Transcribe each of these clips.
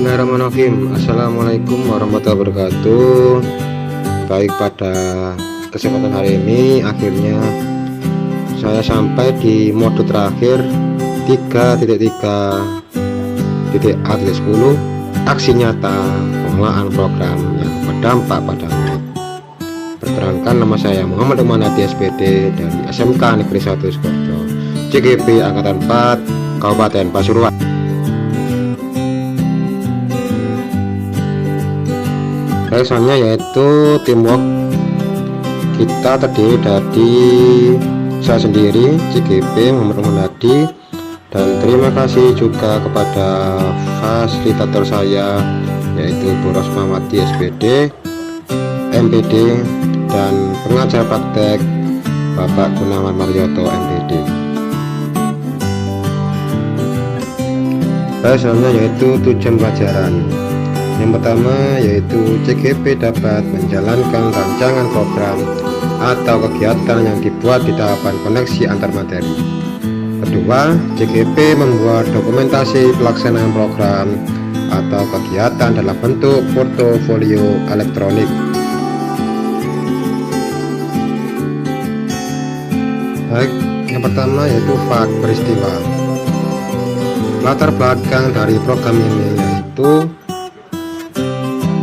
Bismillahirrahmanirrahim. Assalamualaikum warahmatullahi wabarakatuh. Baik, pada kesempatan hari ini akhirnya saya sampai di mode terakhir 3.3.A.10 aksi nyata pengelolaan program yang berdampak pada murid. Perkenalkan, nama saya Muhammad Umanadi SPD dari SMK Negeri 1 Sukoharjo, CGP Angkatan 4 Kabupaten Pasuruan. Alasannya yaitu teamwork. Kita terdiri dari saya sendiri, CGP Muhammad Umanadi, dan terima kasih juga kepada fasilitator saya yaitu Bu Rosmawati SPD, MPD, dan pengajar praktek Bapak Gunawan Marioto MPD. Alasannya yaitu tujuan pelajaran. Yang pertama yaitu CGP dapat menjalankan rancangan program atau kegiatan yang dibuat di tahapan koneksi antar materi. Kedua, CGP membuat dokumentasi pelaksanaan program atau kegiatan dalam bentuk portofolio elektronik. Baik, yang pertama yaitu fakt peristiwa. Latar belakang dari program ini yaitu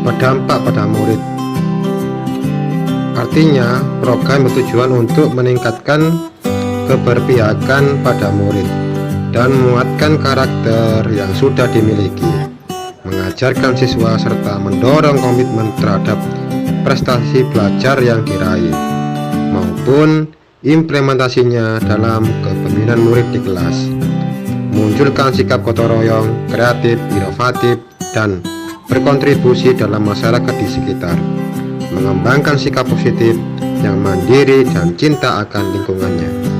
berdampak pada murid. Artinya, program bertujuan untuk meningkatkan keberpihakan pada murid dan menguatkan karakter yang sudah dimiliki, mengajarkan siswa serta mendorong komitmen terhadap prestasi belajar yang diraih maupun implementasinya dalam kepemimpinan murid di kelas, munculkan sikap gotong royong, kreatif, inovatif, dan berkontribusi dalam masyarakat di sekitar, mengembangkan sikap positif yang mandiri dan cinta akan lingkungannya.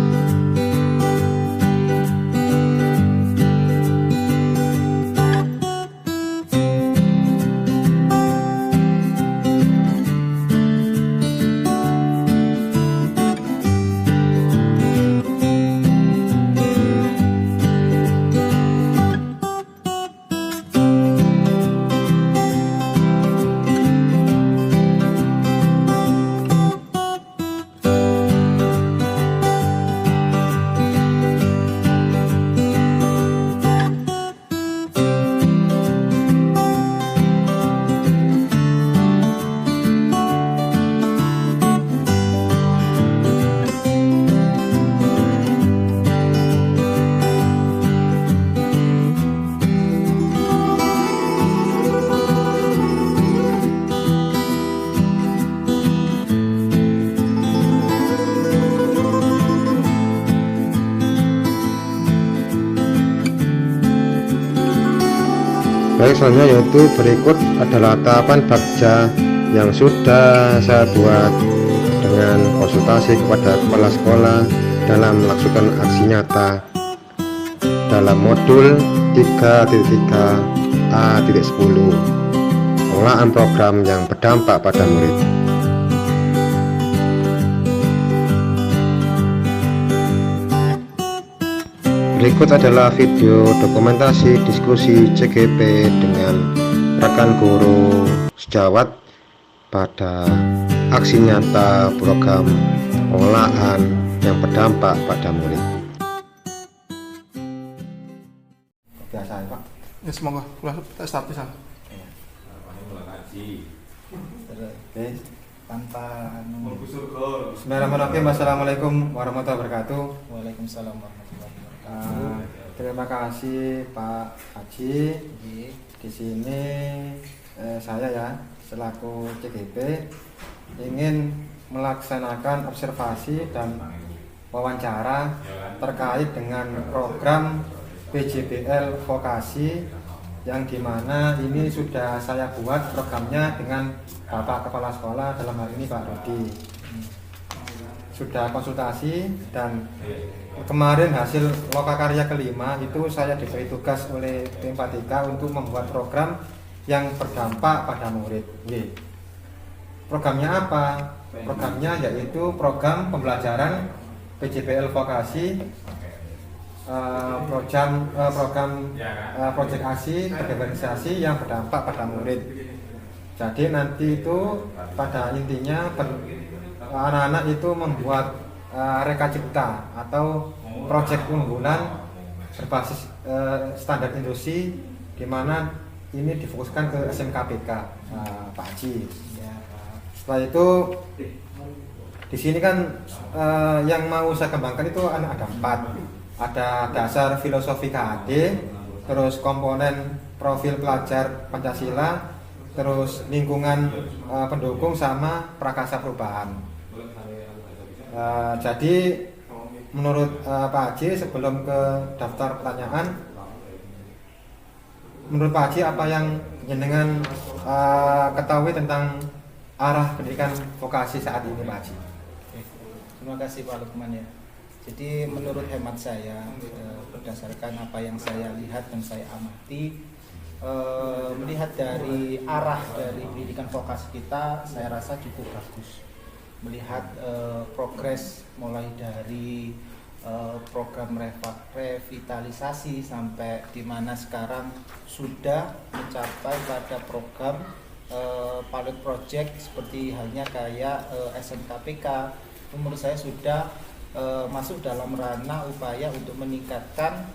Baik, selanjutnya yaitu berikut adalah tahapan bakja yang sudah saya buat dengan konsultasi kepada kepala sekolah dalam melaksanakan aksi nyata dalam modul 3.3A.10 pengelolaan program yang berdampak pada murid. Berikut adalah video dokumentasi diskusi CGP dengan rekan guru sejawat pada aksi nyata program pengelolaan yang berdampak pada murid. Biasa Pak. Ya, semoga kita start bisa. Oke, tanpa Bismillahirrahmanirrahim. Assalamualaikum warahmatullahi wabarakatuh. Waalaikumsalam warahmatullahi wabarakatuh. Terima kasih Pak Haji. Di sini saya ya selaku CGP ingin melaksanakan observasi dan wawancara terkait dengan program PJBL Vokasi yang dimana ini sudah saya buat programnya dengan Bapak Kepala Sekolah, dalam hal ini Pak Rudi. Sudah konsultasi dan kemarin hasil lokakarya kelima itu saya diberi tugas oleh tim 3 untuk membuat program yang berdampak pada murid. Programnya apa? Programnya yaitu program pembelajaran PJBL Vokasi program proyek ASI berorganisasi yang berdampak pada murid. Jadi nanti itu pada intinya anak-anak itu membuat reka cipta atau proyek unggulan berbasis standar industri, di mana ini difokuskan ke SMKPK, Pak Haji. Setelah itu di sini kan yang mau saya kembangkan itu ada 4. Ada dasar filosofi KAD, terus komponen profil pelajar Pancasila, terus lingkungan pendukung sama prakasa perubahan. Jadi menurut Pak Haji, sebelum ke daftar pertanyaan, menurut Pak Haji apa yang jenengan ketahui tentang arah pendidikan vokasi saat ini, Pak Haji? Terima kasih Pak Lukman ya. Jadi menurut hemat saya, berdasarkan apa yang saya lihat dan saya amati, melihat dari arah dari pendidikan vokasi kita, saya rasa cukup bagus. Melihat progres mulai dari program revitalisasi sampai di mana sekarang sudah mencapai pada program pilot project seperti halnya kayak SMKPK, menurut saya sudah masuk dalam ranah upaya untuk meningkatkan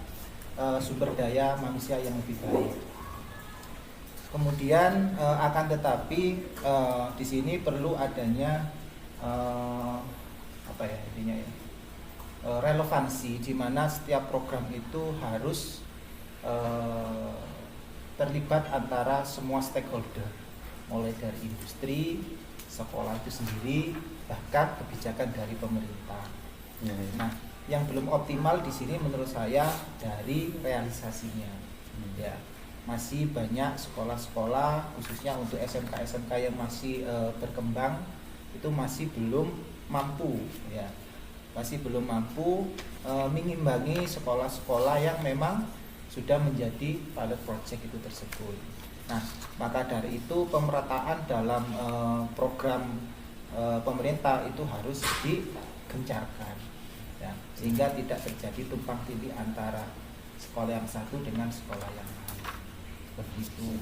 sumber daya manusia yang lebih baik. Kemudian akan tetapi di sini perlu adanya relevansi, di mana setiap program itu harus terlibat antara semua stakeholder, mulai dari industri, sekolah itu sendiri, bahkan kebijakan dari pemerintah. Nah, yang belum optimal di sini menurut saya dari realisasinya. Ya, masih banyak sekolah-sekolah khususnya untuk SMK yang masih berkembang itu masih belum mampu, ya, masih belum mampu mengimbangi sekolah-sekolah yang memang sudah menjadi pilot project itu tersebut. Nah, maka dari itu pemerataan dalam program pemerintah itu harus digencarkan. Ya, sehingga tidak terjadi tumpang tindih antara sekolah yang satu dengan sekolah yang lain. Begitu.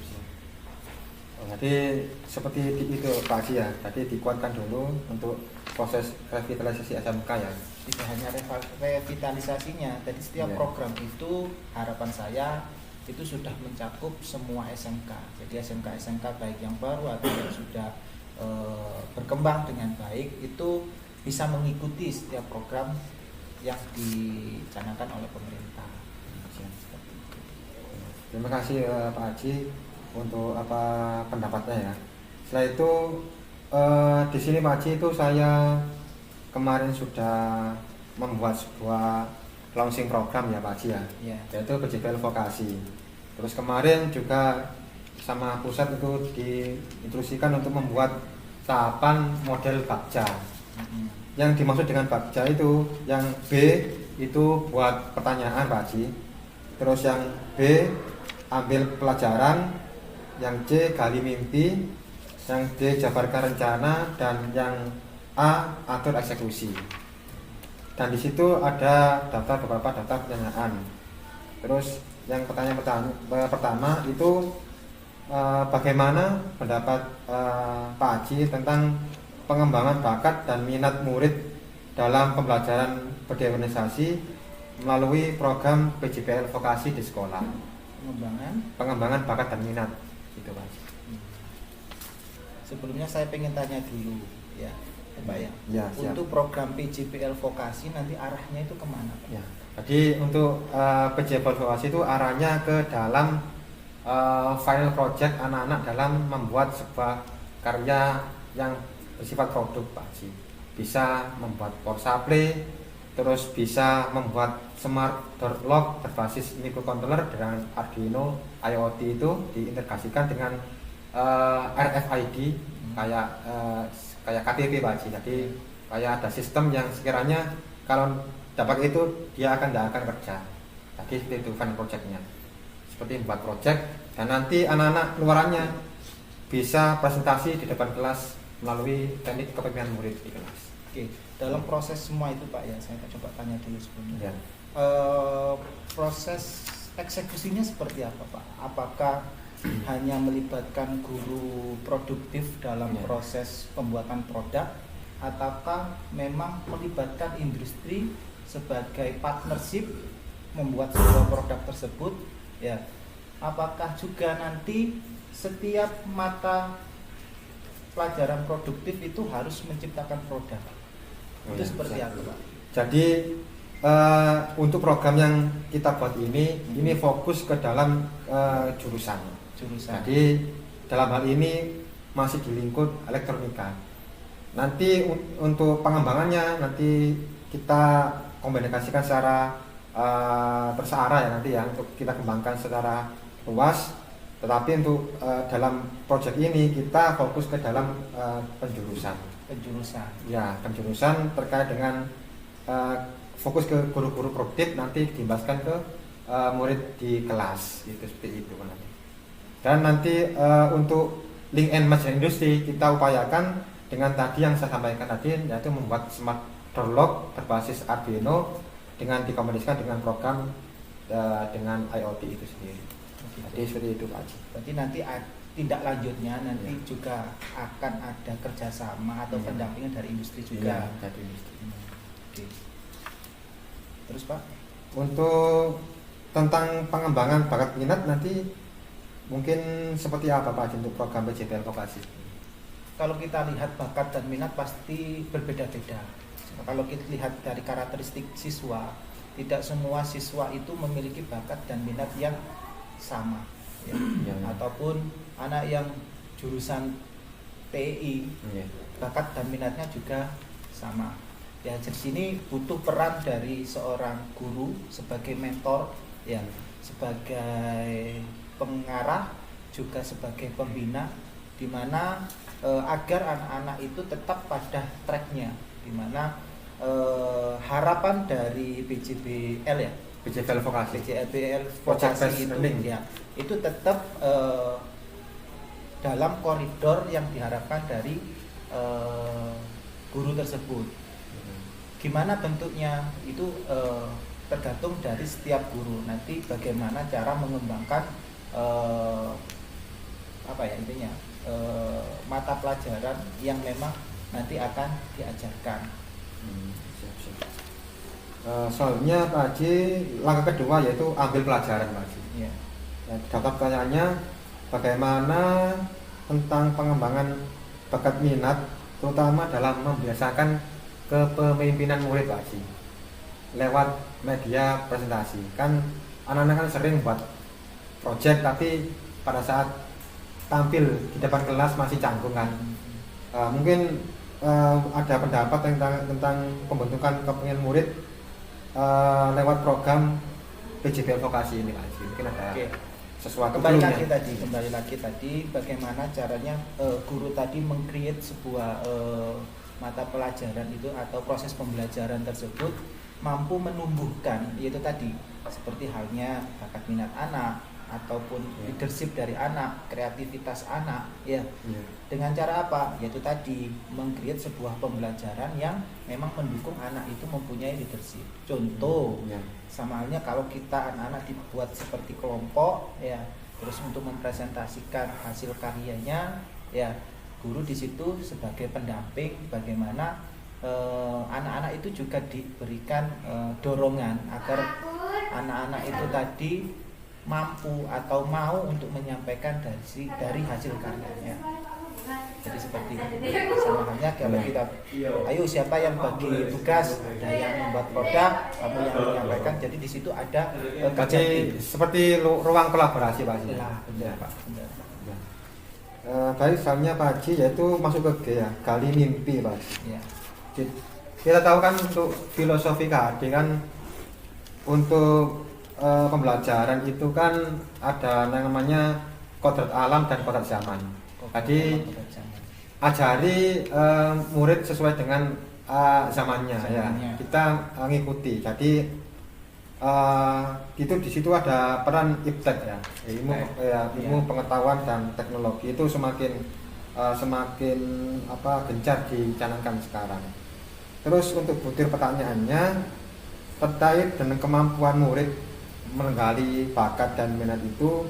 Jadi seperti itu Pak Haji ya, tadi dikuatkan dulu untuk proses revitalisasi SMK ya. Tidak hanya revitalisasinya, jadi setiap program itu harapan saya itu sudah mencakup semua SMK. Jadi SMK baik yang baru atau yang sudah berkembang dengan baik itu bisa mengikuti setiap program yang dicanangkan oleh pemerintah. Terima kasih Pak Haji untuk pendapatnya ya. Setelah itu di sini Pak Haji itu saya kemarin sudah membuat sebuah launching program ya Pak Haji ya, yaitu PJPL Vokasi. Terus kemarin juga sama pusat itu diinstruksikan untuk membuat tahapan model Bagja. Yang dimaksud dengan Bagja itu yang B itu buat pertanyaan Pak Haji, terus yang B ambil pelajaran, yang C gali mimpi, yang D jabarkan rencana, dan yang A atur eksekusi. Dan di situ ada beberapa daftar pertanyaan. Terus yang pertanyaan pertama itu bagaimana pendapat Pak Haji tentang pengembangan bakat dan minat murid dalam pembelajaran berorganisasi melalui program PJPL Vokasi di sekolah. Pengembangan bakat dan minat gitu Pak. Sebelumnya saya pengen tanya dulu ya Pak ya. Ya, untuk program PJPL Vokasi nanti arahnya itu kemana Pak? Ya, jadi untuk PJPL Vokasi itu arahnya ke dalam final project anak-anak dalam membuat sebuah karya yang bersifat produk Pak Haji. Bisa membuat power supply, terus bisa membuat smart door lock berbasis microcontroller dengan Arduino IoT itu diintegrasikan dengan RFID kayak KTP Pak Haji. Jadi kayak ada sistem yang sekiranya kalau dapat itu dia tidak akan kerja. Jadi itu fan projectnya. Seperti membuat project dan nanti anak-anak keluarannya bisa presentasi di depan kelas melalui teknik kepemimpinan murid di kelas. Oke, dalam proses semua itu Pak ya, saya coba tanya dulu sebelumnya. Ya. Proses eksekusinya seperti apa Pak? Apakah hanya melibatkan guru produktif dalam proses pembuatan produk, ataukah memang melibatkan industri sebagai partnership membuat sebuah produk tersebut? Ya, apakah juga nanti setiap mata pelajaran produktif itu harus menciptakan produk? Itu seperti apa Pak? Jadi untuk program yang kita buat ini fokus ke dalam jurusan. Jadi dalam hal ini masih di lingkup elektronika. Nanti untuk pengembangannya nanti kita komunikasikan secara bersara ya nanti ya, untuk kita kembangkan secara luas. Tetapi untuk dalam proyek ini kita fokus ke dalam penjurusan. Ya, penjurusan terkait dengan fokus ke guru-guru produktif, nanti diimbaskan ke murid di kelas, itu seperti itu nanti. Dan nanti untuk link and match industri kita upayakan dengan tadi yang saya sampaikan tadi, yaitu membuat smart door lock berbasis Arduino dengan dikombinasikan dengan program dengan IoT itu sendiri. Jadi seperti itu Pak Haji. Berarti nanti tindak lanjutnya nanti juga akan ada kerjasama atau pendampingan dari industri juga. Dari industri. Oke. Terus Pak? Untuk tentang pengembangan bakat minat nanti mungkin seperti apa Pak Haji untuk program PJBL Vokasi? Kalau kita lihat bakat dan minat pasti berbeda-beda. Kalau kita lihat dari karakteristik siswa, tidak semua siswa itu memiliki bakat dan minat yang sama. Ya. Ataupun anak yang jurusan TI, bakat dan minatnya juga sama. Ya, di sini butuh peran dari seorang guru sebagai mentor, ya, sebagai pengarah, juga sebagai pembina, di mana agar anak-anak itu tetap pada tracknya, di mana harapan dari PJBL ya, PJBL Vokasi, PJBL Vokasi itu ya, itu tetap dalam koridor yang diharapkan dari guru tersebut. Gimana bentuknya itu tergantung dari setiap guru. Nanti bagaimana cara mengembangkan apa ya intinya mata pelajaran yang memang nanti akan diajarkan. Soalnya Pak Haji, langkah kedua yaitu ambil pelajaran Pak Haji. Ya. Data pertanyaannya bagaimana tentang pengembangan bakat minat, terutama dalam membiasakan kepemimpinan murid Pak Haji lewat media presentasi. Kan anak-anak kan sering buat project tapi pada saat tampil di depan kelas masih canggung kan. Mungkin ada pendapat tentang pembentukan kepemimpinan murid lewat program PJBL Vokasi ini Pak Haji. Mungkin ada sesuatu. Kembali lagi tadi bagaimana caranya guru tadi meng-create sebuah mata pelajaran itu atau proses pembelajaran tersebut mampu menumbuhkan, yaitu tadi seperti halnya bakat minat anak ataupun leadership dari anak, kreativitas anak, ya. Dengan cara apa? Yaitu tadi meng-create sebuah pembelajaran yang memang mendukung anak itu mempunyai leadership. Contoh, sama halnya kalau kita anak-anak dibuat seperti kelompok, ya, terus untuk mempresentasikan hasil karyanya, ya, guru di situ sebagai pendamping bagaimana anak-anak itu juga diberikan dorongan agar anak-anak itu tadi mampu atau mau untuk menyampaikan dari hasil karyanya. Jadi seperti itu. Sama halnya kalau kita, ayo siapa yang bagi tugas, ada yang membuat produk, kamu yang menyampaikan. Jadi di situ ada seperti ruang kolaborasi Pak Haji. Benar Pak. Baik, soalnya Pak Haji yaitu masuk ke G ya, gali mimpi Pak Haji. Ya. Kita tahu kan untuk filosofi KHD kan untuk pembelajaran itu kan ada yang namanya kodrat alam dan kodrat zaman. Jadi ajari murid sesuai dengan zamannya ya. Kita ngikuti. Jadi itu di situ ada peran iptek ya, ilmu pengetahuan dan teknologi itu semakin gencar dicanangkan sekarang. Terus untuk butir pertanyaannya terkait dengan kemampuan murid menggali bakat dan minat itu,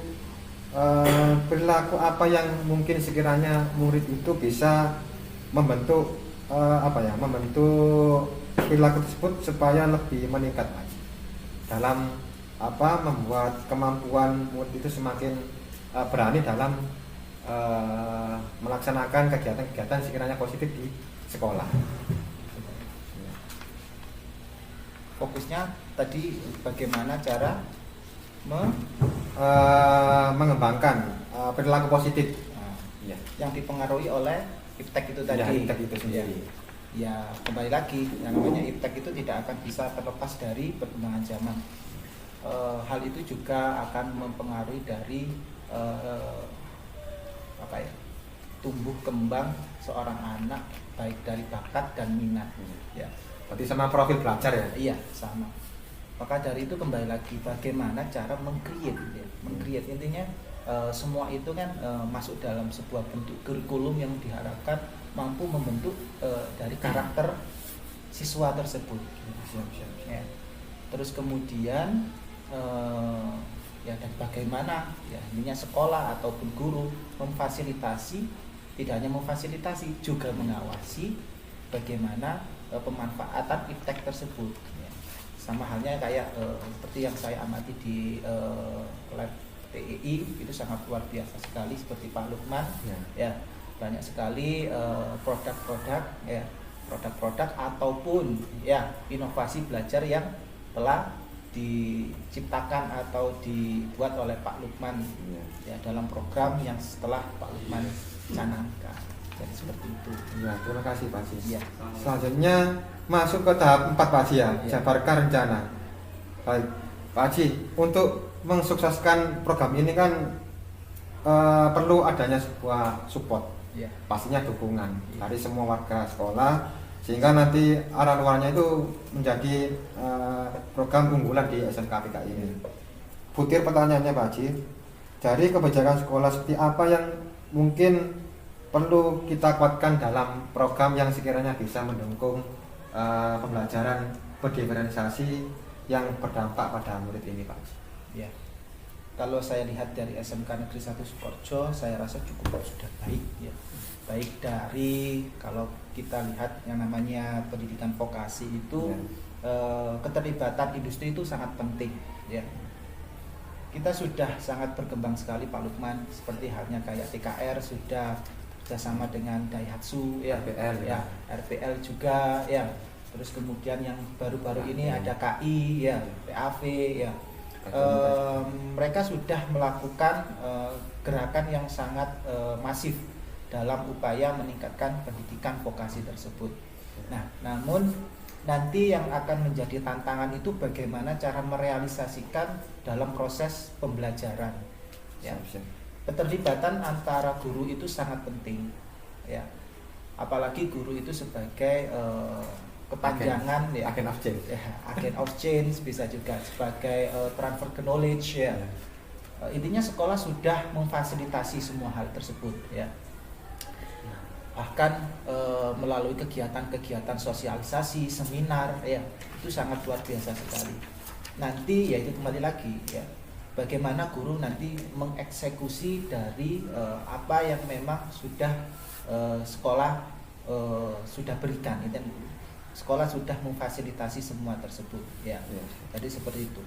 perilaku apa yang mungkin sekiranya murid itu bisa membentuk membentuk perilaku tersebut supaya lebih meningkat lagi dalam membuat kemampuan murid itu semakin berani dalam melaksanakan kegiatan-kegiatan sekiranya positif di sekolah. Fokusnya tadi bagaimana cara mengembangkan perilaku positif yang dipengaruhi oleh iptek itu tadi. Ya, iptek itu sendiri. Ya, kembali lagi, yang namanya iptek itu tidak akan bisa terlepas dari perkembangan zaman. Hal itu juga akan mempengaruhi dari tumbuh kembang seorang anak, baik dari bakat dan minat. Ya. Berarti sama profil belajar ya? Iya, sama. Maka dari itu kembali lagi bagaimana cara meng-create, ya. Meng-create intinya semua itu kan masuk dalam sebuah bentuk kurikulum yang diharapkan mampu membentuk dari karakter siswa tersebut. Ya. Terus kemudian ya, dan bagaimana ya intinya sekolah ataupun guru memfasilitasi, tidak hanya memfasilitasi, juga mengawasi bagaimana pemanfaatan iptek tersebut. Ya. Sama halnya kayak seperti yang saya amati di lab PEI, itu sangat luar biasa sekali, seperti Pak Lukman. Ya, banyak sekali produk-produk ataupun ya inovasi belajar yang telah diciptakan atau dibuat oleh Pak Lukman ya dalam program yang setelah Pak Lukman canangkan. Jadi seperti itu. Ya, terima kasih Pak Haji. Ya. Selanjutnya masuk ke tahap 4 Pak Haji ya, jabarkan rencana. Baik, Pak Haji, untuk mensukseskan program ini kan perlu adanya sebuah support, pastinya dukungan dari semua warga sekolah, sehingga nanti arah luarnya itu menjadi program unggulan di SMK PKI ini. Butir pertanyaannya Pak Haji, dari kebijakan sekolah seperti apa yang mungkin perlu kita kuatkan dalam program yang sekiranya bisa mendukung pembelajaran berdiferensiasi yang berdampak pada murid ini Pak Haji? Ya, kalau saya lihat dari SMK Negeri 1 Sukoharjo, saya rasa cukup sudah baik ya. Baik dari kalau kita lihat yang namanya pendidikan vokasi itu keterlibatan industri itu sangat penting ya. Kita sudah sangat berkembang sekali Pak Lukman, seperti halnya kayak TKR sudah bekerjasama dengan Daihatsu ya, RPL juga ya. Terus kemudian yang baru-baru ini ada KI ya, PAV ya. Mereka sudah melakukan gerakan yang sangat masif dalam upaya meningkatkan pendidikan vokasi tersebut. Nah, namun nanti yang akan menjadi tantangan itu bagaimana cara merealisasikan dalam proses pembelajaran. Ya. Keterlibatan antara guru itu sangat penting. Ya. Apalagi guru itu sebagai kepanjangan agen of change, agen of change, bisa juga sebagai transfer knowledge ya. Intinya sekolah sudah memfasilitasi semua hal tersebut ya. Bahkan melalui kegiatan-kegiatan sosialisasi, seminar ya, itu sangat luar biasa sekali. Nanti ya itu kembali lagi ya, bagaimana guru nanti mengeksekusi dari apa yang memang sudah sekolah sudah berikan itu. Sekolah sudah memfasilitasi semua tersebut ya. Jadi seperti itu.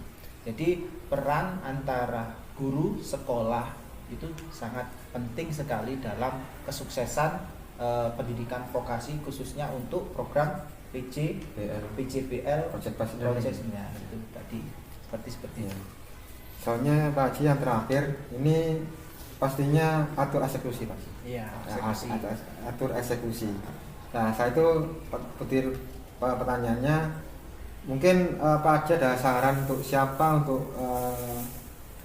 Jadi peran antara guru sekolah itu sangat penting sekali dalam kesuksesan pendidikan vokasi, khususnya untuk program PJBL prosesnya itu tadi seperti itu. Soalnya Pak Haji yang terakhir ini pastinya atur eksekusi Pak. Iya, atur eksekusi. Nah, saya itu petir pertanyaannya, mungkin Pak Haji ada saran untuk siapa untuk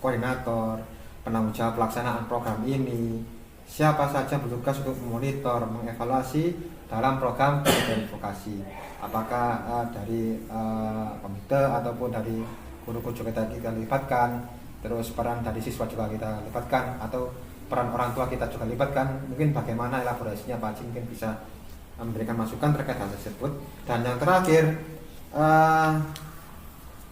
koordinator, penanggung jawab pelaksanaan program ini, siapa saja bertugas untuk memonitor, mengevaluasi dalam program pendidikan vokasi, apakah dari komite ataupun dari guru-guru juga kita libatkan, terus peran dari siswa juga kita libatkan, atau peran orang tua kita juga libatkan. Mungkin bagaimana elaborasinya Pak Haji, mungkin bisa memberikan masukan terkait hal tersebut. Dan yang terakhir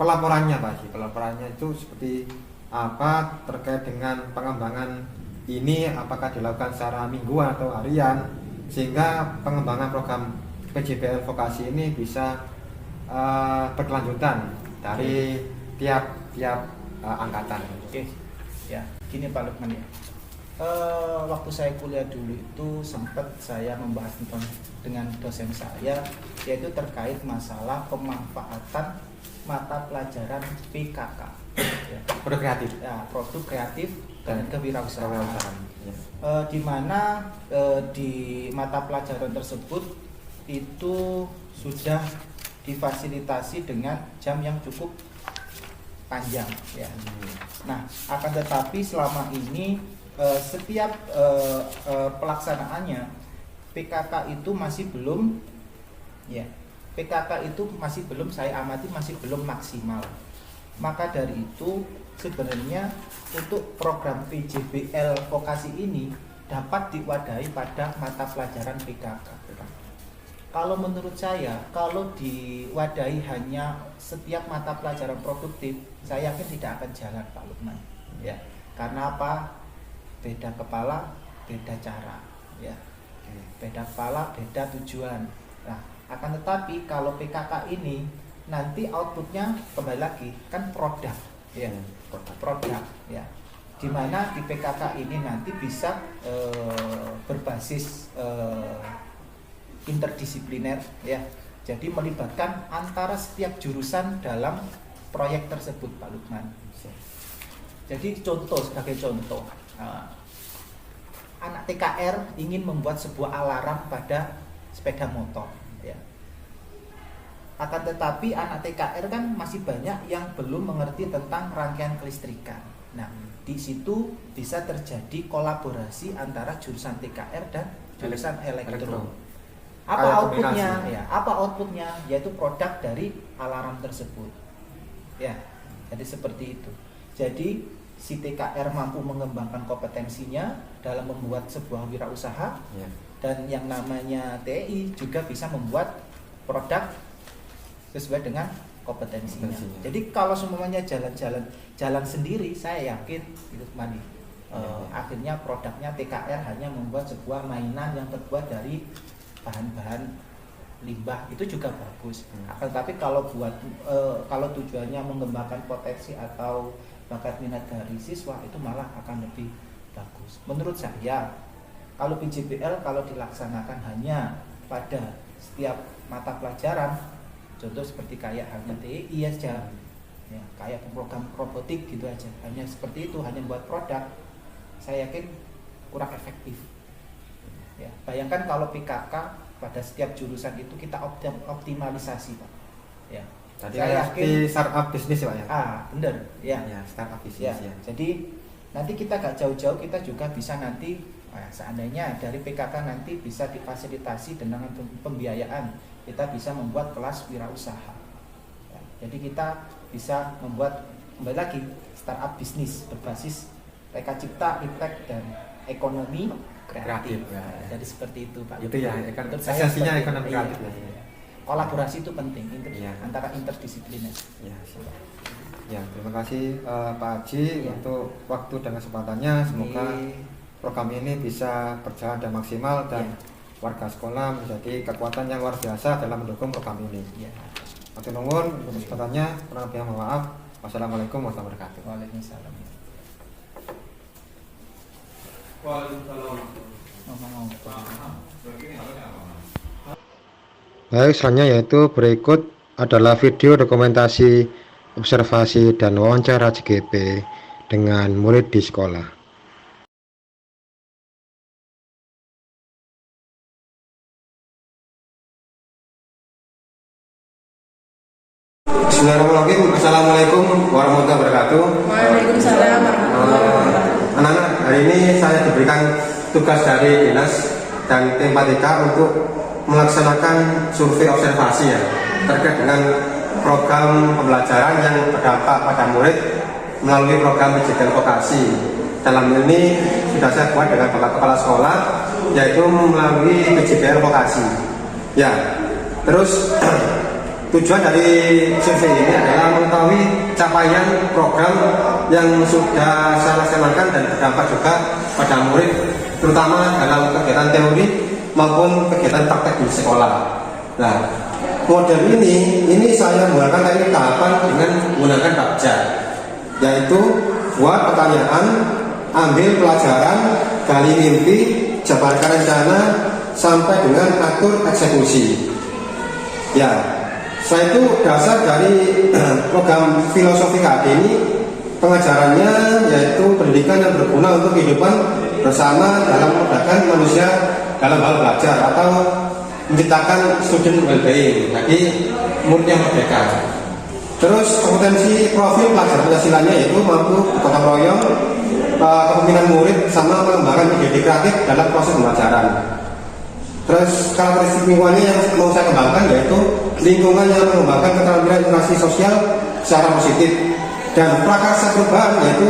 pelaporannya Pak Haji, pelaporannya itu seperti apa terkait dengan pengembangan ini, apakah dilakukan secara mingguan atau harian, sehingga pengembangan program PJBL vokasi ini bisa berkelanjutan dari tiap angkatan. Oke, ya gini Pak Lukman ya. Waktu saya kuliah dulu itu sempat saya membahas dengan dosen saya, yaitu terkait masalah pemanfaatan mata pelajaran PKK, ya. Produk kreatif, ya, produk kreatif dan kewirausahaan. Ya. Di mana di mata pelajaran tersebut itu sudah difasilitasi dengan jam yang cukup panjang, ya. Nah, akan tetapi selama ini setiap pelaksanaannya PKK itu masih belum, ya, PKK itu masih belum, saya amati masih belum maksimal. Maka dari itu sebenarnya untuk program PJBL vokasi ini dapat diwadahi pada mata pelajaran PKK. Kalau menurut saya, kalau diwadahi hanya setiap mata pelajaran produktif, saya yakin tidak akan jalan Pak Lukman. Ya, karena apa? Beda kepala, beda cara, ya. Beda kepala, beda tujuan. Nah, akan tetapi kalau PKK ini nanti outputnya kembali lagi kan produk, ya, produk, ya. Dimana di PKK ini nanti bisa berbasis interdisipliner, ya. Jadi melibatkan antara setiap jurusan dalam proyek tersebut Pak Lukman. Jadi sebagai contoh. Anak TKR ingin membuat sebuah alarm pada sepeda motor, ya. Akan tetapi anak TKR kan masih banyak yang belum mengerti tentang rangkaian kelistrikan. Nah, di situ bisa terjadi kolaborasi antara jurusan TKR dan jurusan elektro. Apa outputnya? Ya, apa outputnya? Yaitu produk dari alarm tersebut. Ya, jadi seperti itu. Jadi si TKR mampu mengembangkan kompetensinya dalam membuat sebuah wirausaha, ya. Dan yang namanya TI juga bisa membuat produk sesuai dengan kompetensinya. Jadi kalau semuanya jalan sendiri, saya yakin itu mandi. Akhirnya produknya TKR hanya membuat sebuah mainan yang terbuat dari bahan-bahan limbah, itu juga bagus. Tetapi kalau kalau tujuannya mengembangkan potensi atau bakat minat dari siswa, itu malah akan lebih bagus. Menurut saya, kalau PJBL kalau dilaksanakan hanya pada setiap mata pelajaran, contoh seperti kayak hanya TI aja, ya, kayak program robotik gitu aja, hanya seperti itu, hanya buat produk, saya yakin kurang efektif. Ya, bayangkan kalau PKK pada setiap jurusan itu kita optimalisasi, Pak. Ya. Jadi saya yakin startup bisnis Pak ya. Bener ya. Ya, startup bisnis ya. Jadi nanti kita gak jauh-jauh, kita juga bisa nanti seandainya dari PKK nanti bisa difasilitasi dengan pembiayaan, kita bisa membuat kelas wirausaha. Ya, jadi kita bisa membuat kembali lagi startup bisnis berbasis Reka Cipta, Impact dan ekonomi kreatif. Ya. Jadi seperti itu Pak. Itu ya, esensinya ekonomi kreatif. Kolaborasi itu penting antara interdisipliner. Ya, terima kasih Pak Haji untuk waktu dan kesempatannya. Semoga program ini bisa berjalan dan maksimal dan warga sekolah menjadi kekuatan yang luar biasa dalam mendukung program ini. Matur nuwun untuk kesempatannya. Kurang lebih mohon maaf. Wassalamualaikum warahmatullahi wabarakatuh. Waalaikumsalam. Baik, selanjutnya yaitu berikut adalah video dokumentasi observasi dan wawancara JGP dengan murid di sekolah. Bismillahirrahmanirrahim. Assalamualaikum warahmatullahi wabarakatuh. Waalaikumsalam warahmatullahi wabarakatuh. Anak-anak, hari ini saya diberikan tugas dari dinas dan tim 3 untuk melaksanakan survei observasi ya terkait dengan program pembelajaran yang berdampak pada murid melalui program PJBL vokasi. Dalam ini sudah saya buat dengan Bapak Kepala Sekolah, yaitu melalui PJBL vokasi. Ya, terus tujuan dari survei ini adalah mengetahui capaian program yang sudah saya laksanakan dan berdampak juga pada murid, terutama dalam kegiatan teori maupun kegiatan praktek di sekolah. Nah, model ini saya menggunakan teknik tahapan dengan menggunakan Bakja, yaitu buat pertanyaan, ambil pelajaran, gali mimpi, jabarkan rencana, sampai dengan atur eksekusi. Ya, saya itu dasar dari program filosofi KD ini, pengajarannya yaitu pendidikan yang berguna untuk kehidupan bersama dalam memudahkan manusia dalam hal belajar atau menciptakan student well-being, jadi murid yang merdeka. Terus kompetensi profil pelajar Pancasilanya yaitu mampu bergotong royong, kepemimpinan murid, sama mengembangkan ide kreatif dalam proses pembelajaran. Terus karakteristik lingkungannya yang mau saya kembangkan yaitu lingkungan yang mengembangkan keterampilan interaksi sosial secara positif, dan prakarsa perubahan yaitu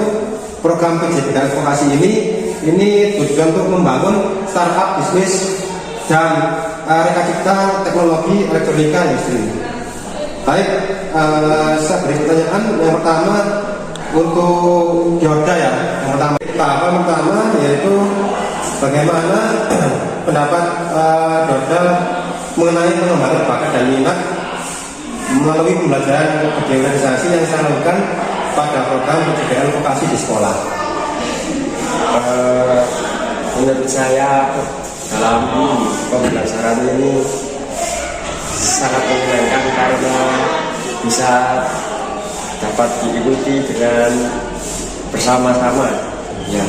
program PJJ Vokasi ini tujuan untuk membangun startup bisnis dan reka cipta teknologi elektronika industri. Baik, saya beri pertanyaan. Yang pertama untuk Yoda ya. Yang pertama yaitu bagaimana pendapat Yoda mengenai pengembangan bakat dan minat melalui pembelajaran organisasi yang saya lakukan pada program pendidikan vokasi di sekolah. Menurut saya dalam pembelajaran ini sangat menyenangkan karena bisa dapat diikuti dengan bersama-sama. Ya.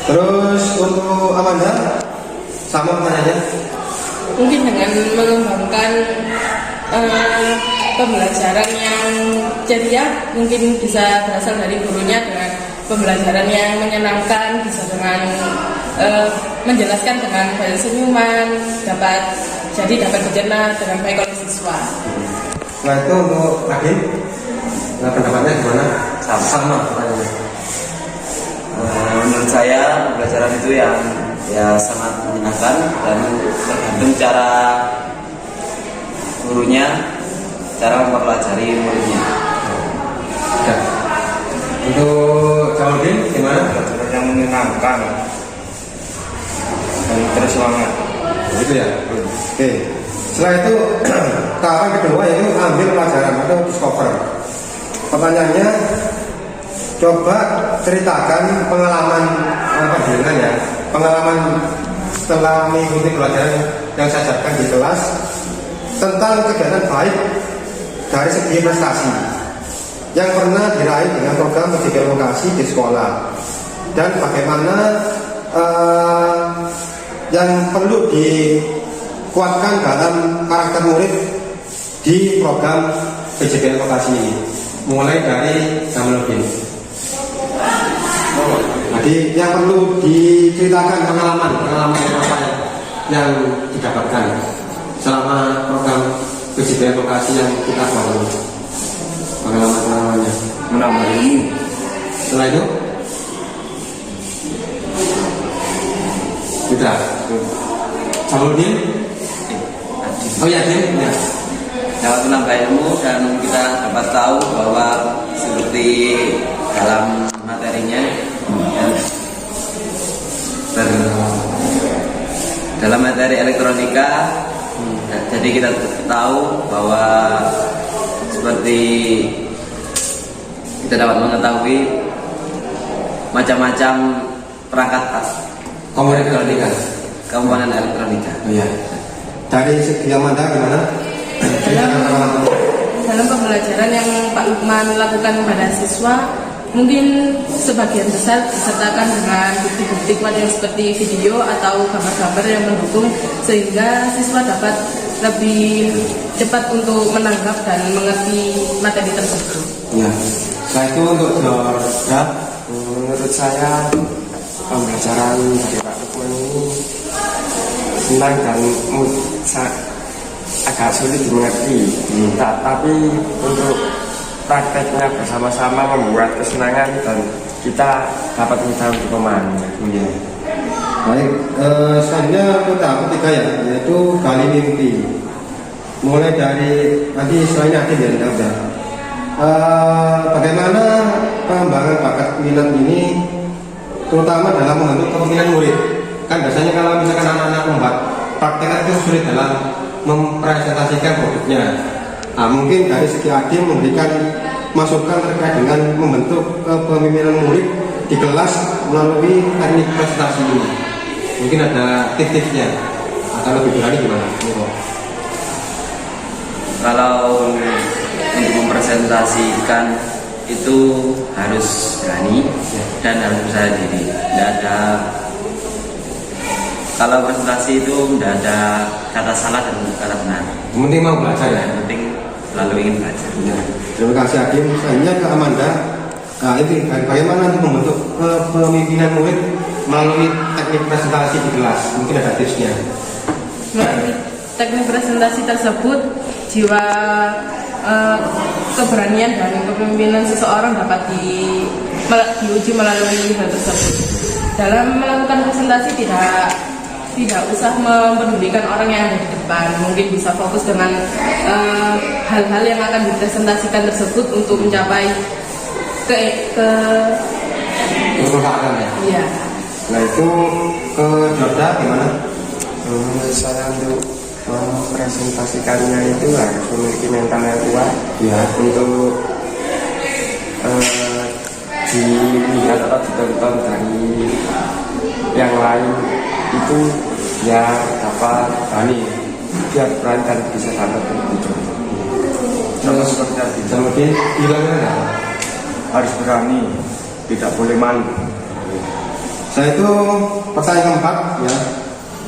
Terus untuk Amanda, sama pertanyaannya? Mungkin dengan mengembangkan pembelajaran yang ceria, mungkin bisa berasal dari gurunya, dengan pembelajaran yang menyenangkan, bisa dengan menjelaskan dengan banyak senyuman, dapat dicerna dengan baik oleh siswa. Nah itu untuk Adin, nah pendapatnya gimana? Sama pertanyaannya. Menurut saya pembelajaran itu yang sangat menyenangkan dan tergantung cara gurunya, cara mempelajari muridnya. Ya. Untuk Jaludin gimana? Pembelajaran yang menyenangkan dan terus semangat. Gitu ya. Oke. Setelah itu tahapan kedua yaitu ambil pelajaran atau discover. Pertanyaannya, coba ceritakan pengalaman pendidikan ya, pengalaman setelah mengikuti pelajaran yang saya ajarkan di kelas tentang kegiatan baik dari segi prestasi yang pernah diraih dengan program pendidikan vokasi di sekolah, dan bagaimana yang perlu dikuatkan dalam karakter murid di program PJJ vokasi ini, mulai dari Jamaludin. Jadi yang perlu diceritakan pengalaman apa yang didapatkan selama program PJJ vokasi yang kita bangun, pengalamannya Menambah ilmu. Setelah itu sudah Jamaludin. Oh ya, Din, ya. Dapat menambah ilmu dan kita dapat tahu bahwa seperti dalam materinya dalam materi elektronika, jadi kita tahu bahwa seperti kita dapat mengetahui macam-macam perangkat komponen elektronika. Oh ya. Dari segi Amanda gimana? Dalam pembelajaran yang Pak Lukman lakukan kepada siswa, mungkin sebagian besar disertakan dengan bukti-bukti kuat yang seperti video atau gambar-gambar yang mendukung, sehingga siswa dapat lebih cepat untuk menangkap dan mengerti materi tersebut. Ya. Setelah itu untuk Jorda, Menurut saya pembelajaran dari Pak Lukman ini senang dan agak sulit dimengerti, tapi untuk prakteknya bersama-sama membuat kesenangan dan kita dapat mudah untuk memahaminya. ya. Baik, selanjutnya ke tahap ketiga ya, yaitu gali mimpi. Mulai dari nanti selain aktif ya, udah. Bagaimana pengembangan bakat minat ini, terutama dalam membentuk kepemimpinan murid. Kan biasanya kalau misalkan anak-anak membuat praktek itu sulit dalam mempresentasikan produknya. Nah, mungkin dari segi adim memberikan masukan terkait dengan membentuk kepemimpinan murid di kelas melalui teknik presentasi ini. Mungkin ada tips-tipsnya atau lebih berani gimana? Kalau untuk mempresentasikan itu harus berani dan harus percaya diri. Tidak ada, kalau presentasi itu tidak ada kata salah dan kata benar. Yang penting mau belajar ya. Yang penting selalu ingin belajar. Ya. Terima kasih Hakim. Selanjutnya ke Amanda. Nah, ini bagaimana untuk membentuk kepemimpinan murid melalui teknik presentasi di kelas? Mungkin ada tipsnya. Melalui teknik presentasi tersebut, jiwa keberanian dan kepemimpinan seseorang dapat diuji melalui hal tersebut. Dalam melakukan presentasi tidak usah mempedulikan orang yang ada di depan. Mungkin bisa fokus dengan hal-hal yang akan dipresentasikan tersebut untuk mencapai kesempatan ya. Iya. Nah itu ke Jorda gimana? Saya untuk mempresentasikannya itu harus memiliki mental yang kuat Ya. untuk dilihat atau ditonton dari yang lain itu ya dapat berani, biar berani dan bisa dapat begitu. Contoh seperti tadi. Kemudian hilangnya Harus berani, tidak boleh malu. saya itu pertanyaan keempat ya,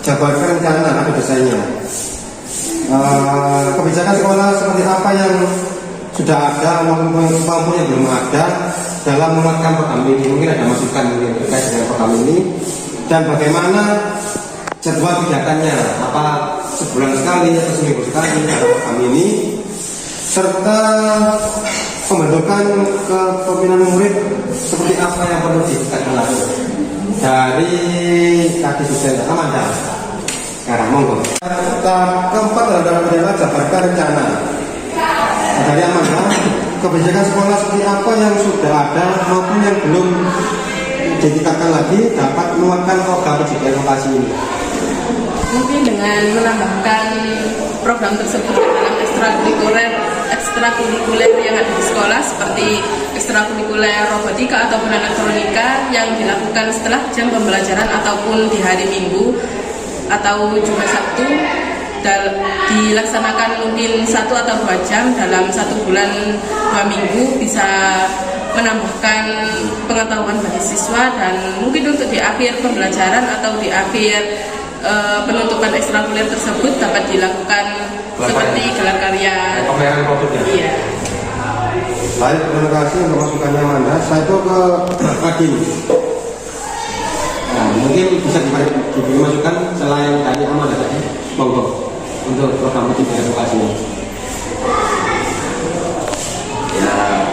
jabarkan rencana ada desainnya. Kebijakan sekolah seperti apa yang sudah ada maupun yang belum ada dalam menguatkan program ini. Mungkin ada masukan mungkin terkait dengan program ini dan bagaimana jadwal kegiatannya, apa sebulan sekali atau seminggu sekali dalam program ini, serta pembentukan kepemimpinan murid seperti apa yang perlu ditingkatkan lagi. Dari tadi sudah Amanda. Sekarang monggo. Tahap keempat adalah jabarkan rencana. Dari Amanda, kebijakan sekolah seperti apa yang sudah ada maupun yang belum ditingkatkan lagi dapat menguatkan program pendidikan vokasi ini. Mungkin dengan menambahkan program tersebut dalam ekstrakurikuler yang ada di sekolah, seperti ekstrakurikuler robotika ataupun elektronika yang dilakukan setelah jam pembelajaran ataupun di hari Minggu atau Jumat Sabtu, dilaksanakan mungkin 1 atau 2 jam dalam 1 bulan 2 minggu, bisa menambahkan pengetahuan bagi siswa. Dan mungkin untuk di akhir pembelajaran atau di akhir penutupan ekstrakurikuler tersebut dapat dilakukan seperti gelar karya. Pameran produknya. Iya. Baik, terima kasih untuk masukannya Amanda. Saya itu ke Adin. Nah, mungkin bisa diberi masukan selain dari Amanda tadi, monggo untuk program pendidikan vokasi ini. Ya,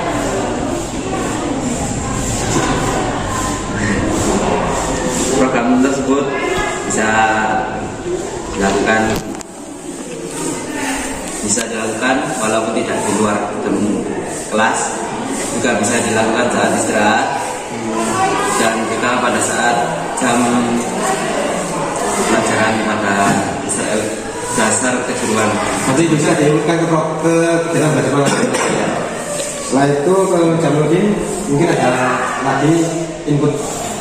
program tersebut bisa dilakukan walaupun tidak di luar kelas, juga bisa dilakukan saat istirahat dan juga pada saat jam pelajaran pada dasar kejuruan. Nanti bisa diikutkan ke kegiatan belajar mengajar. Setelah itu ke Jamudin, mungkin ada lagi input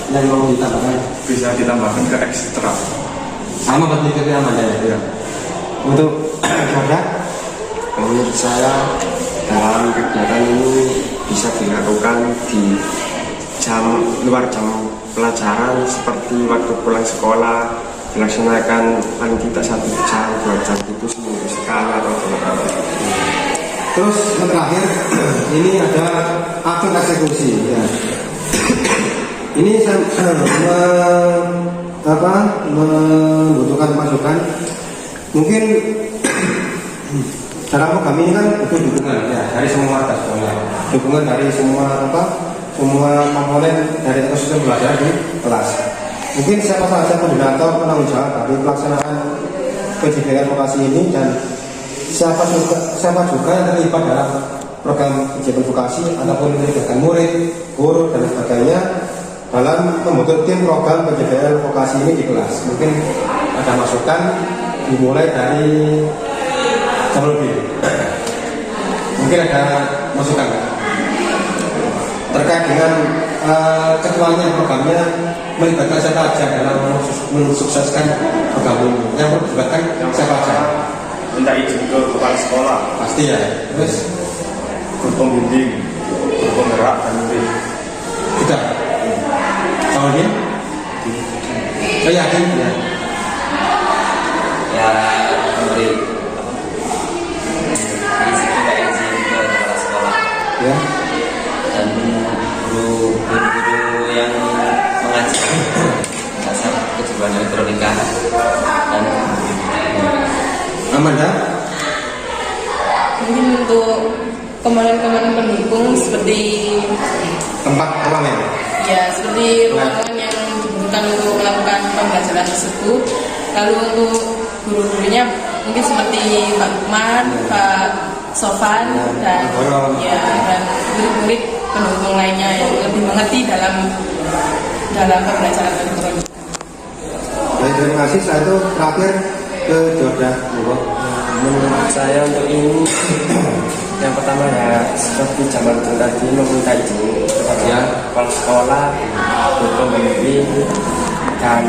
yang mau ditambahkan. Bisa ditambahkan ke ekstra. Sama berarti ke Amanda ya. Untuk Jorda, Menurut saya dalam kegiatan ini bisa dilakukan di luar jam pelajaran, seperti waktu pulang sekolah dilaksanakan paling tidak 1 jam, 2 jam itu seminggu sekali atau 2 kali. terus yang terakhir ini ada atur eksekusi ya. Ini saya membutuhkan masukan. Mungkin dalam program ini kan butuh dukungan ya dari semua warga sekolah, dukungan dari semua komponen dari ekosistem belajar di kelas. Mungkin siapa saja koordinator penanggung jawab dari pelaksanaan PJBL vokasi ini, dan siapa juga yang terlibat dalam program PJBL vokasi ataupun melibatkan murid, guru dan sebagainya dalam membentuk tim program PJBL vokasi ini di kelas. Mungkin ada masukan dimulai dari Jamaludin. Mungkin ada masukan terkait dengan ketuanya programnya melibatkan siapa saja dalam mensukseskan program ini. Yang melibatkan siapa saja? Minta izin ke kepala sekolah, Pasti ya. Terus guru pembimbing, guru penggerak dan murid. sudah. Sama ini? Saya yakin ya. Ya memberi izin ke kepala sekolah Ya. dan guru-guru yang mengajar dasar kejuruan elektronika dan Amanda? Mungkin untuk komponen-komponen pendukung seperti Tempat ruangan. ya seperti ruangan yang dibutuhkan untuk melakukan pembelajaran tersebut. Lalu untuk guru-gurunya mungkin seperti Pak Lukman, Pak Sofan dan murid-murid pendukung lainnya yang lebih mengerti dalam pembelajaran elektronik. Baik, terima kasih. Setelah itu terakhir ke Jordan. Menurut saya untuk ini yang pertama ya seperti zaman tadi meminta izin kepada kepala sekolah, guru pembimbing dan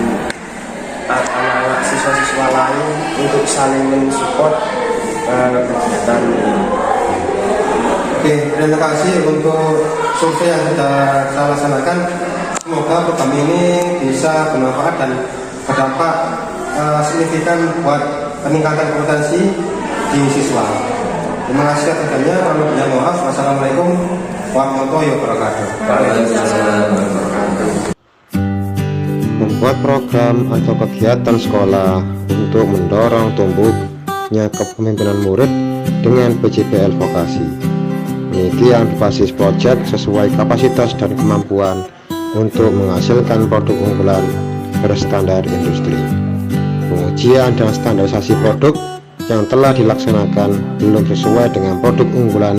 anak-anak siswa-siswa lain untuk saling mensupport kegiatan ini. Oke, terima kasih untuk survei yang sudah saya laksanakan. Semoga program ini bisa bermanfaat dan berdampak signifikan buat peningkatan kompetensi di siswa. Terima kasih atas perhatiannya. Mohon maaf. Wassalamualaikum warahmatullahi wabarakatuh. Membuat program atau kegiatan sekolah untuk mendorong tumbuhnya kepemimpinan murid dengan PJBL vokasi. Penelitian berbasis proyek sesuai kapasitas dan kemampuan untuk menghasilkan produk unggulan berstandar industri. Pengujian dan standarisasi produk yang telah dilaksanakan belum sesuai dengan produk unggulan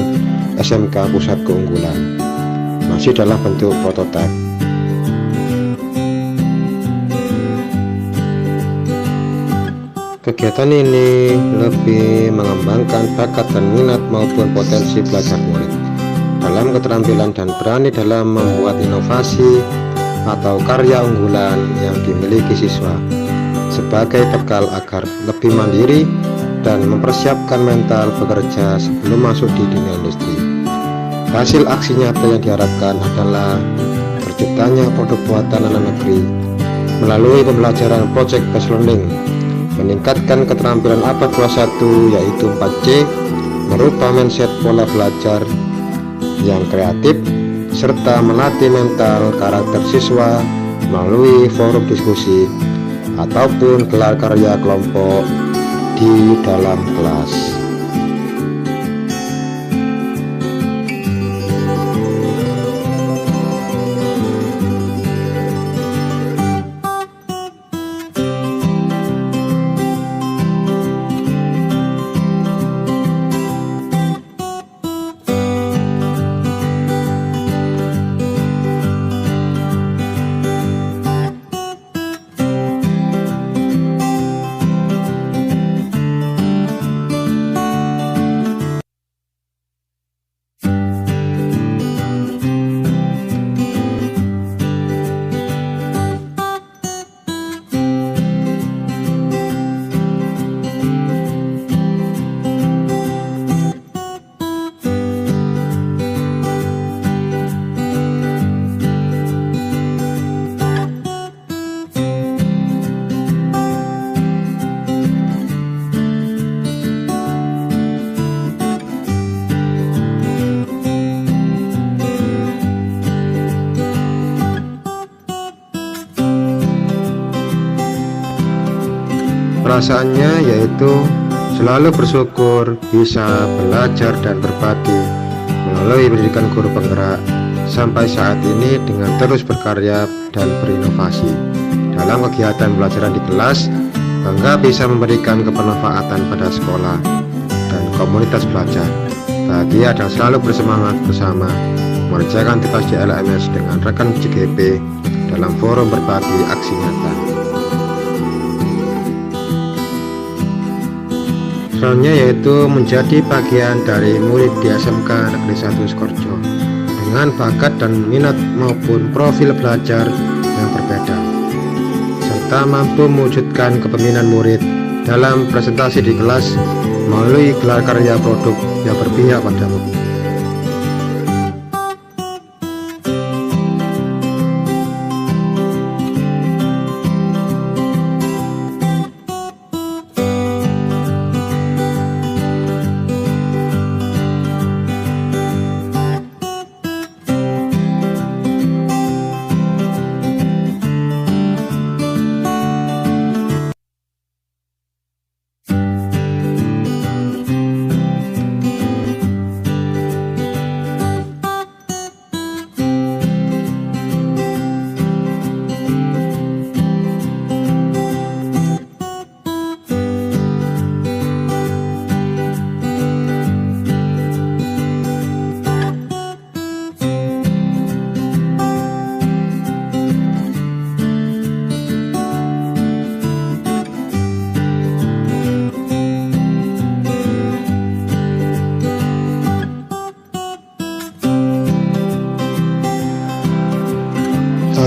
SMK Pusat Keunggulan, masih dalam bentuk prototipe. Kegiatan ini lebih mengembangkan bakat dan minat maupun potensi belajar murid dalam keterampilan dan berani dalam membuat inovasi atau karya unggulan yang dimiliki siswa sebagai bekal agar lebih mandiri dan mempersiapkan mental bekerja sebelum masuk di dunia industri. Hasil aksi nyata yang diharapkan adalah terciptanya produk buatan anak negeri melalui pembelajaran Project Based Learning, meningkatkan keterampilan abad 21 yaitu 4C, merubah mindset pola belajar yang kreatif, serta melatih mental karakter siswa melalui forum diskusi ataupun gelar karya kelompok di dalam kelas. Perasaannya yaitu selalu bersyukur bisa belajar dan berbagi melalui pendidikan guru penggerak sampai saat ini dengan terus berkarya dan berinovasi dalam kegiatan pelajaran di kelas, bangga bisa memberikan kebermanfaatan pada sekolah dan komunitas belajar. Bahagia dan selalu bersemangat bersama mengerjakan tugas di LMS dengan rekan CGP dalam forum berbagi aksi nyata. Selanjutnya yaitu menjadi bagian dari murid di SMK Negeri 1 Sukorejo dengan bakat dan minat maupun profil belajar yang berbeda, serta mampu mewujudkan kepemimpinan murid dalam presentasi di kelas melalui gelar karya produk yang berpihak pada murid.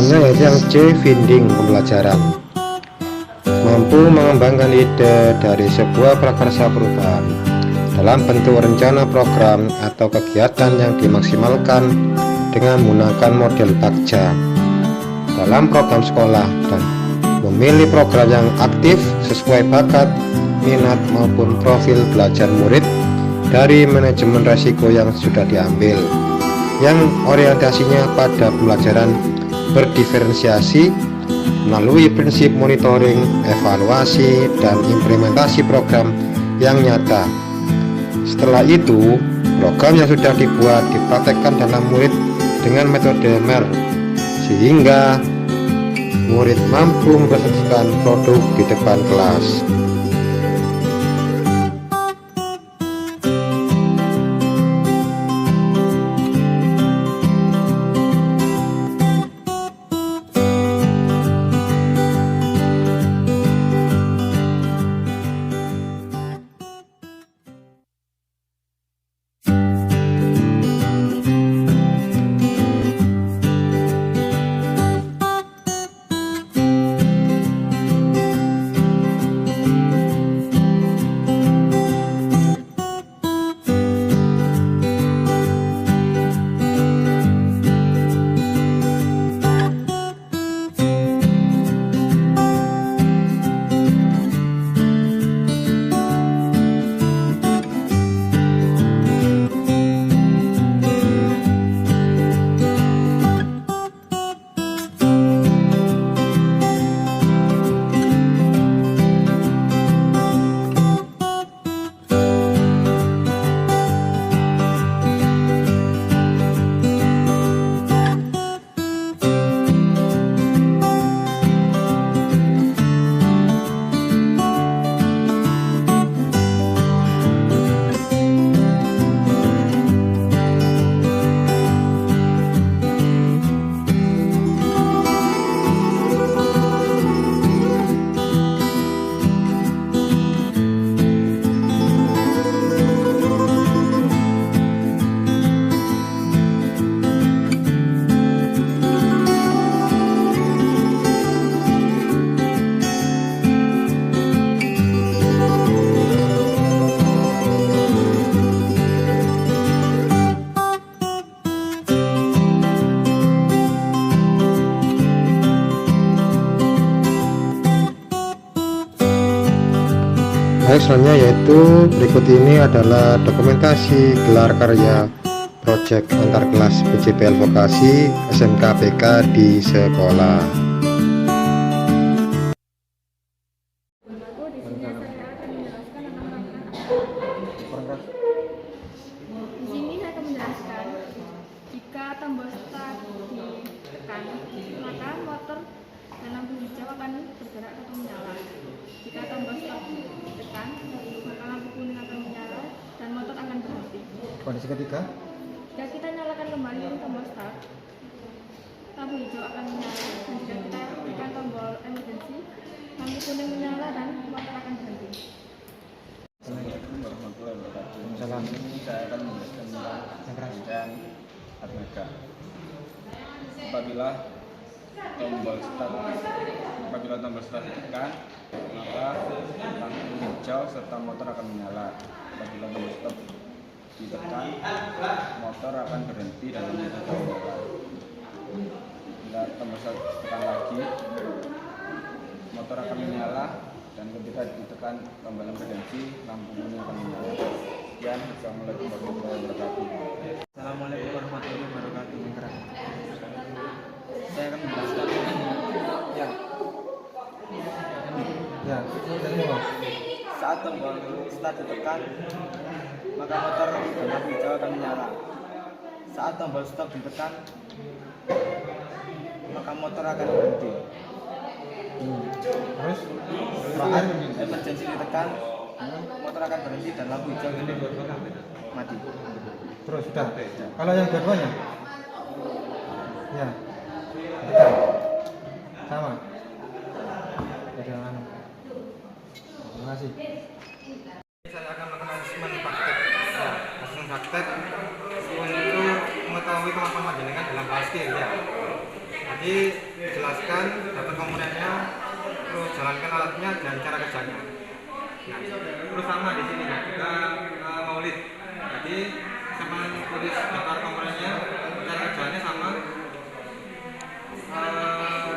Selanjutnya yang C, finding pembelajaran. Mampu mengembangkan ide dari sebuah prakarsa perubahan dalam bentuk rencana program atau kegiatan yang dimaksimalkan dengan menggunakan model Bagja dalam program sekolah, dan memilih program yang aktif sesuai bakat, minat maupun profil belajar murid dari manajemen risiko yang sudah diambil, yang orientasinya pada pembelajaran berdiferensiasi melalui prinsip monitoring, evaluasi, dan implementasi program yang nyata. Setelah itu, program yang sudah dibuat dipraktekkan dalam murid dengan metode MER, sehingga murid mampu mempresentasikan produk di depan kelas. Baik, selanjutnya yaitu berikut ini adalah dokumentasi gelar karya proyek antar kelas PJPL Vokasi SMK BK di sekolah. Di sini saya akan menjelaskan jika tombol start ditekan, maka motor dalam berbicara hijau akan bergerak atau menyala. Jika tombol stop ditekan, maka lampu kuning akan menyala dan motor akan berhenti. Kondisi ketiga. Jika kita nyalakan kembali tombol start, lampu hijau akan menyala, dan jika kita tekan tombol emergency, lampu kuning menyala dan motor akan berhenti. Assalamualaikum warahmatullahi wabarakatuh. Salam. Saya akan menjelaskan tentang rangkaian armada. Apabila tombol start ditekan, maka lampu hijau serta motor akan menyala. Apabila tombol stop ditekan, motor akan berhenti dan lampu hijau menyala. Bila tombol start ditekan lagi, motor akan menyala, dan ketika ditekan tombol emergency, lampu kuning akan menyala. Sekian, Assalamualaikum warahmatullahi wabarakatuh. Assalamualaikum warahmatullahi wabarakatuh. Saya akan menjelaskan saat tombol start ditekan, maka motor dan lampu hijau akan menyala. Saat tombol stop ditekan, maka motor akan berhenti. Terus Saat emergency ditekan, motor akan berhenti dan lampu hijau mati. terus sudah. Kalau yang dua-duanya? Ya. Ketiga. Sama. Ada anu. Terima kasih. Saya akan melakukan asesmen praktek. Ya, asesmen praktek untuk mengetahui kemampuan panjenengan dalam hal skill ya. Jadi jelaskan daftar komponennya, terus jalankan alatnya dan cara kerjanya. Nah, terus sama di sini ya, kita maulid. Jadi sama tulis daftar komponennya, cara kerjanya sama.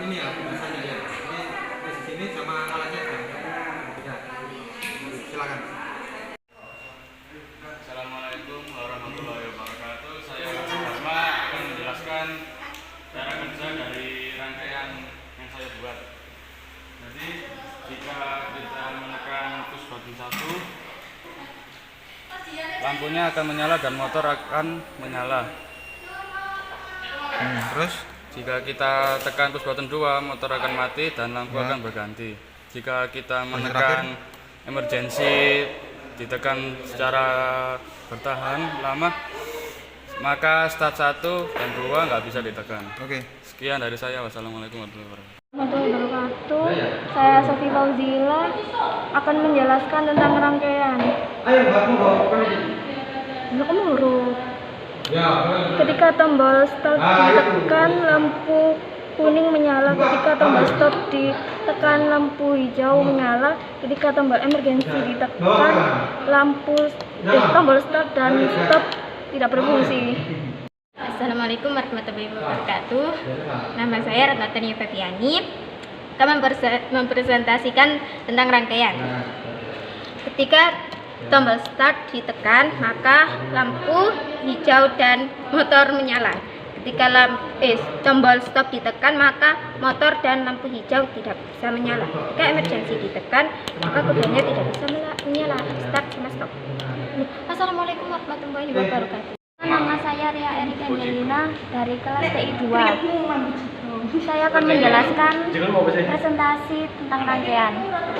Ini ya biasanya ya. Jadi di sini sama alatnya ya. Silakan. Assalamualaikum warahmatullahi wabarakatuh. Saya Dharma akan menjelaskan cara kerja dari rangkaian yang saya buat. Jadi jika kita menekan push button 1, lampunya akan menyala dan motor akan menyala. Terus Jika kita tekan push button 2, motor akan mati dan lampu akan berganti. Jika kita menekan emergency, ditekan secara bertahan lama, maka start 1 dan 2 nggak bisa ditekan. Oke. Sekian dari saya. Wassalamualaikum warahmatullahi wabarakatuh. Warahmatullahi wabarakatuh. Saya Sofi Fauzila akan menjelaskan tentang rangkaian. Ketika tombol start ditekan, lampu kuning menyala. Ketika tombol stop ditekan, lampu hijau menyala. Ketika tombol emergency ditekan, tombol start dan stop tidak berfungsi. Assalamualaikum warahmatullahi wabarakatuh. Nama saya Ratnatani Febiani. Kita mempresentasikan tentang rangkaian. Ketika tombol start ditekan, maka lampu hijau dan motor menyala. Ketika tombol stop ditekan, maka motor dan lampu hijau tidak bisa menyala. Ketika emergency ditekan, maka keduanya tidak bisa menyala. Start sama stop. Assalamualaikum warahmatullahi wabarakatuh. Nama saya Ria Erika Angelina dari kelas TI2. Saya akan menjelaskan presentasi tentang rangkaian.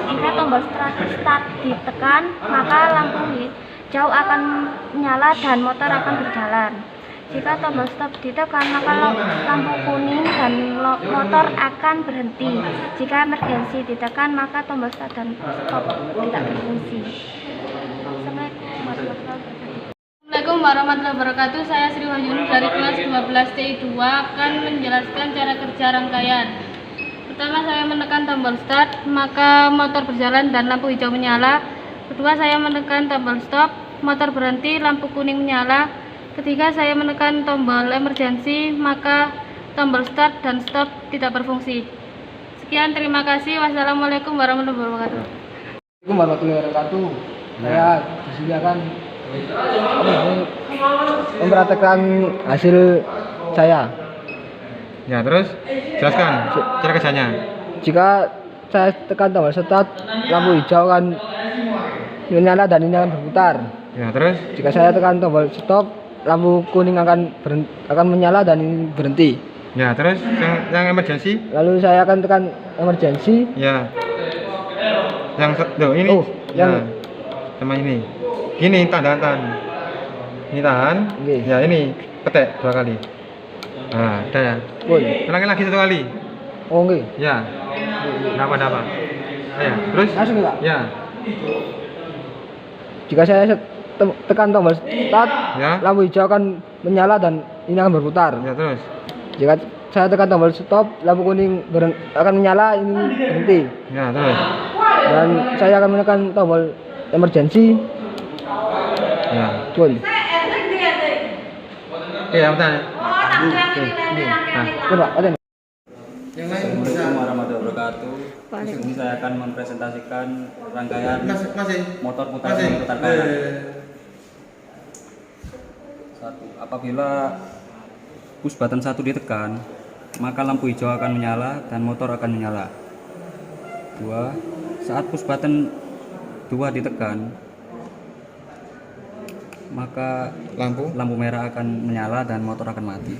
Jika tombol start ditekan, maka lampu hijau akan menyala dan motor akan berjalan. Jika tombol stop ditekan, maka lampu kuning dan motor akan berhenti. Jika emergency ditekan, maka tombol start dan stop tidak berfungsi. Assalamualaikum warahmatullahi wabarakatuh. Saya Sri Wahyuni dari kelas 12 TI2 akan menjelaskan cara kerja rangkaian. Pertama, saya menekan tombol start, maka motor berjalan dan lampu hijau menyala. Kedua, saya menekan tombol stop, motor berhenti, lampu kuning menyala. Ketiga, saya menekan tombol emergency, maka tombol start dan stop tidak berfungsi. Sekian, terima kasih. Wassalamualaikum warahmatullahi wabarakatuh. Assalamualaikum warahmatullahi wabarakatuh. Saya di sini akan mempraktekkan hasil saya. Ya, terus jelaskan cara kerjanya. Jika saya tekan tombol start, lampu hijau akan menyala dan ini akan berputar. Ya, terus jika saya tekan tombol stop, lampu kuning akan menyala dan ini berhenti. Ya, terus yang emergency? Lalu saya akan tekan emergency. Ya. Yang ini. Oh, yang sama ini. Gini tahan. Ini tahan. Okay. Ya, ini petek 2 kali. Nah, udah ya. Boleh. Ulangin lagi 1 kali. Oh, oke. Ya. Kenapa? Ya, terus? Langsung Pak. Ya. Jika saya tekan tombol start, ya, lampu hijau akan menyala dan ini akan berputar. Ya, terus? Jika saya tekan tombol stop, lampu kuning akan menyala, ini berhenti. Ya, terus? Dan saya akan menekan tombol emergency. Ya. Boleh. Oke, yang mana? Nah, Assalamualaikum warahmatullahi wabarakatuh. Di sini saya akan mempresentasikan rangkaian motor putar kanan. 1. Apabila push button 1 ditekan, maka lampu hijau akan menyala dan motor akan menyala. 2. Saat push button 2 ditekan, maka lampu merah akan menyala dan motor akan mati.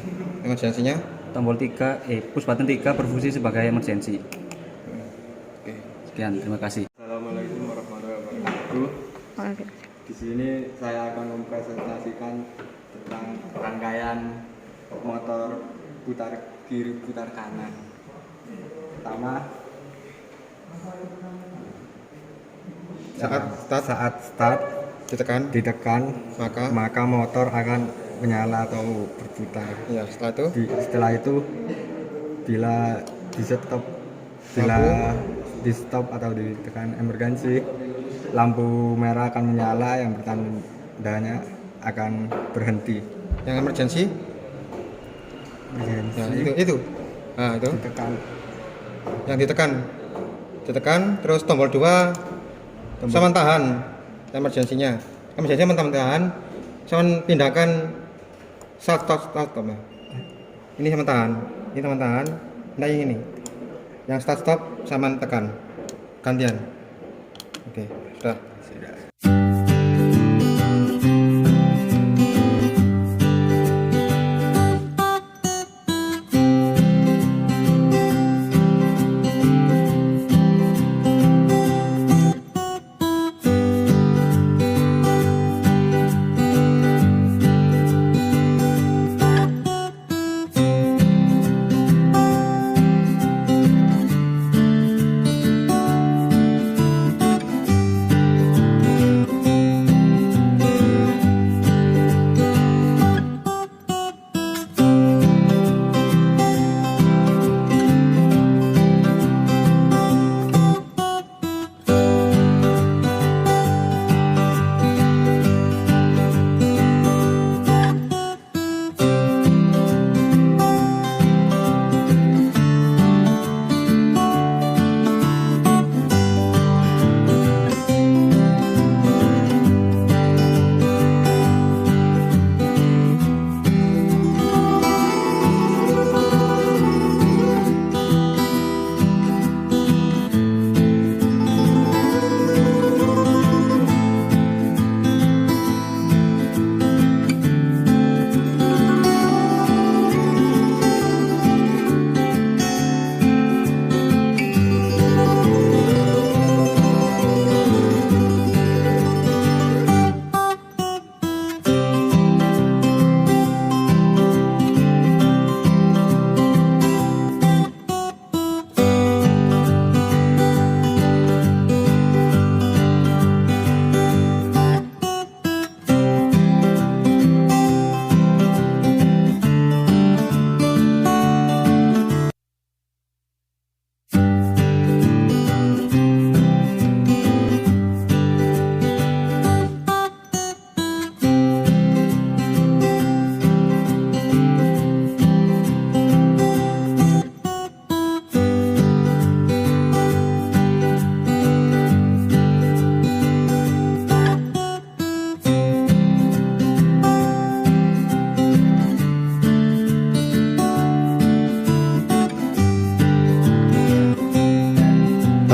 Emergensinya? Tombol 3, push button 3 berfungsi sebagai emergency. Oke. Sekian, terima kasih. Assalamualaikum warahmatullahi wabarakatuh. Di sini saya akan mempresentasikan tentang rangkaian motor putar kiri putar kanan. Pertama, saat start ditekan maka motor akan menyala atau berputar. Ya, setelah itu bila di stop atau ditekan emergency, lampu merah akan menyala, yang bertandanya akan berhenti. Yang emergency? Ya, itu. Nah, itu. Yang ditekan terus tombol 2 sama tahan emergensinya. Emergensinya tahan sama pindahkan stop. Ini sama tahan. Nah, yang ini. Yang stop sama tekan. Gantian. Oke, sudah.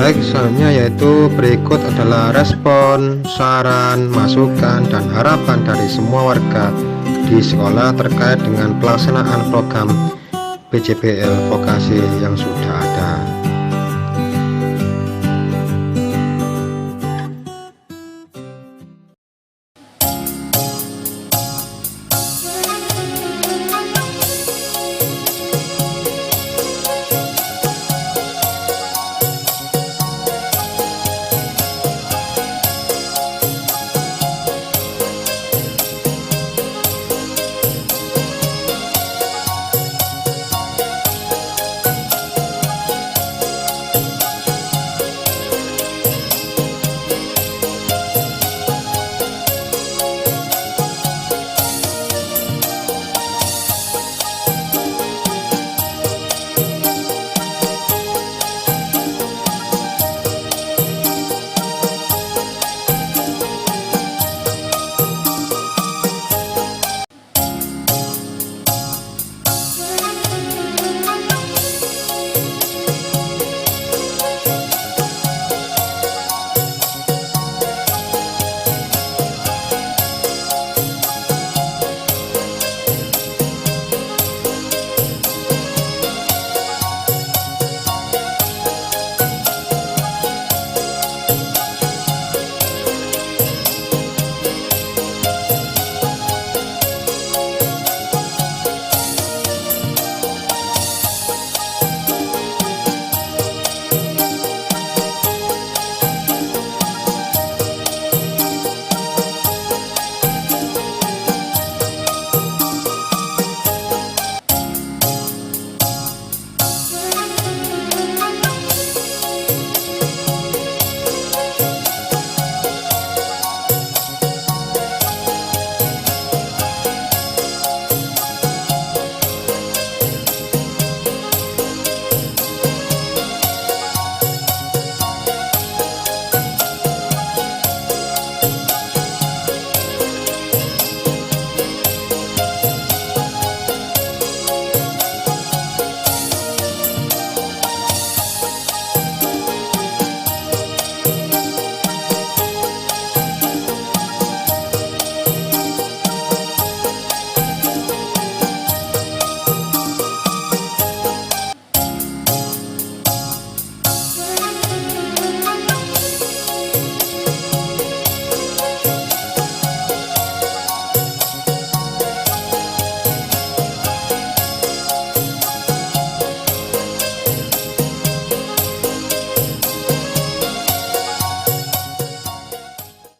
Baik, selanjutnya yaitu berikut adalah respon, saran, masukan, dan harapan dari semua warga di sekolah terkait dengan pelaksanaan program PJBL vokasi yang sudah ada.